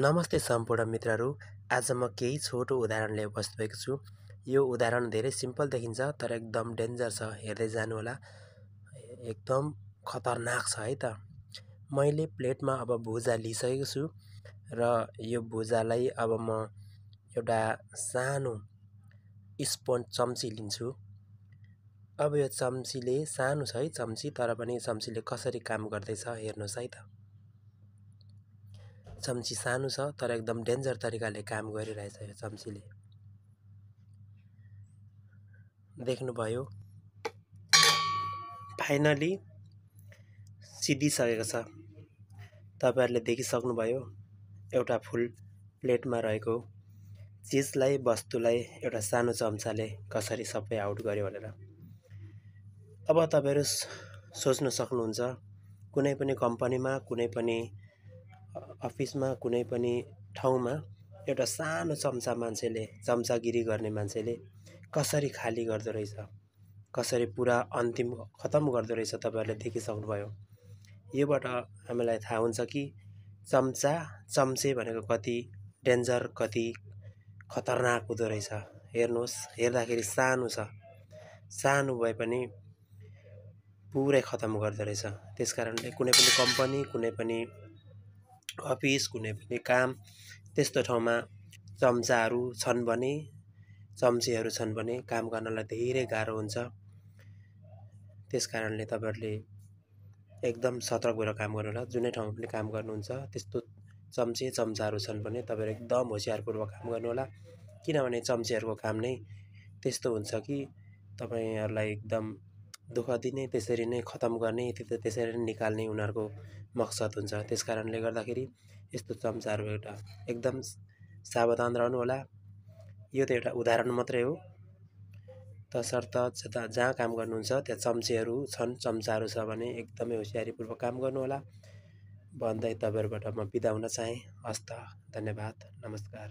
नमस्ते सम्पूर्ण मित्रहरू। आज म केही छोटो उदाहरण लिएर उपस्थित छु। यो उदाहरण धेरै सिम्पल देखिन्छ तर एकदम डेन्जर छ। हेर्दै जानुहोला। एकदम खतरनाक छ है त। मैले प्लेटमा अब भुजा लिइसकेको छु र यो भुजालाई अब म एउटा सानो स्पोन चम्ची लिन्छु। अब यो चम्चीले सानो छ है चम्ची, तर पनि चम्चीले कसरी काम गर्दैछ हेर्नुहोस् है त। चम्ची सानो छ तर एकदम डेन्जर तरिकाले काम गरिरहेछ यो चम्चीले। देख्नुभयो, फाइनली सिद्धिसकेको छ। तपाईहरुले देखिसक्नुभयो एउटा फुल प्लेटमा रहेको चिजलाई, वस्तुलाई एउटा सानो चम्चाले कसरी सबै आउट गर्यो भनेर। अब तपाईहरु सोच्न सक्नुहुन्छ, कुनै पनि कम्पनीमा, कुनै पनि अफिसमा, कुनै पनि ठाउँमा एउटा सानो चम्चा मान्छेले, चम्चागिरी गर्ने मान्छेले कसरी खाली गर्दो रहेछ, कसरी पुरा अन्तिम खतम गर्दो रहेछ। तपाईहरुले देखिसक्नुभयो। योबाट हामीलाई थाहा हुन्छ कि चम्चे भनेको कति डेन्जर, कति खतरनाक हुँदो रहेछ। हेर्नुहोस्, हेर्दाखेरि सानो छ, सानो भए पनि पुरै खतम गर्दो रहेछ। त्यसकारणले कुनै पनि कम्पनी, कुनै पनि अफिस, कुनै पनि काम, त्यस्तो ठाउँमा चम्चाहरू छन् भने, चम्चीहरू छन् भने काम गर्नलाई धेरै गाह्रो हुन्छ। त्यसकारणले तपाईहरुले एकदम सतर्क भएर काम गर्नुहोला। जुनै ठाउँमा पनि काम गर्नुहुन्छ, त्यस्तो चम्चाहरू छन् भने तपाईहरु एकदम होशियारपूर्वक काम गर्नुहोला। किनभने चम्चीहरूको काम नै त्यस्तो हुन्छ कि तपाईहरुलाई एकदम दुःख दिने, त्यसरी नै खतम गर्ने, त्यसरी नै निकाल्ने उनीहरूको मकसद हुन्छ। त्यसकारणले गर्दाखेरि यस्तो चम्चाहरू एकदम सावधान रहनुहोला। यो त एउटा उदाहरण मात्रै हो। तसर्थ जहाँ काम गर्नुहुन्छ त्यहाँ चम्चीहरू छन्, चम्चाहरू छ भने एकदमै होशियारीपूर्वक काम गर्नुहोला भन्दै तपाईहरुबाट म बिदा हुन चाहे। हस्त, धन्यवाद, नमस्कार।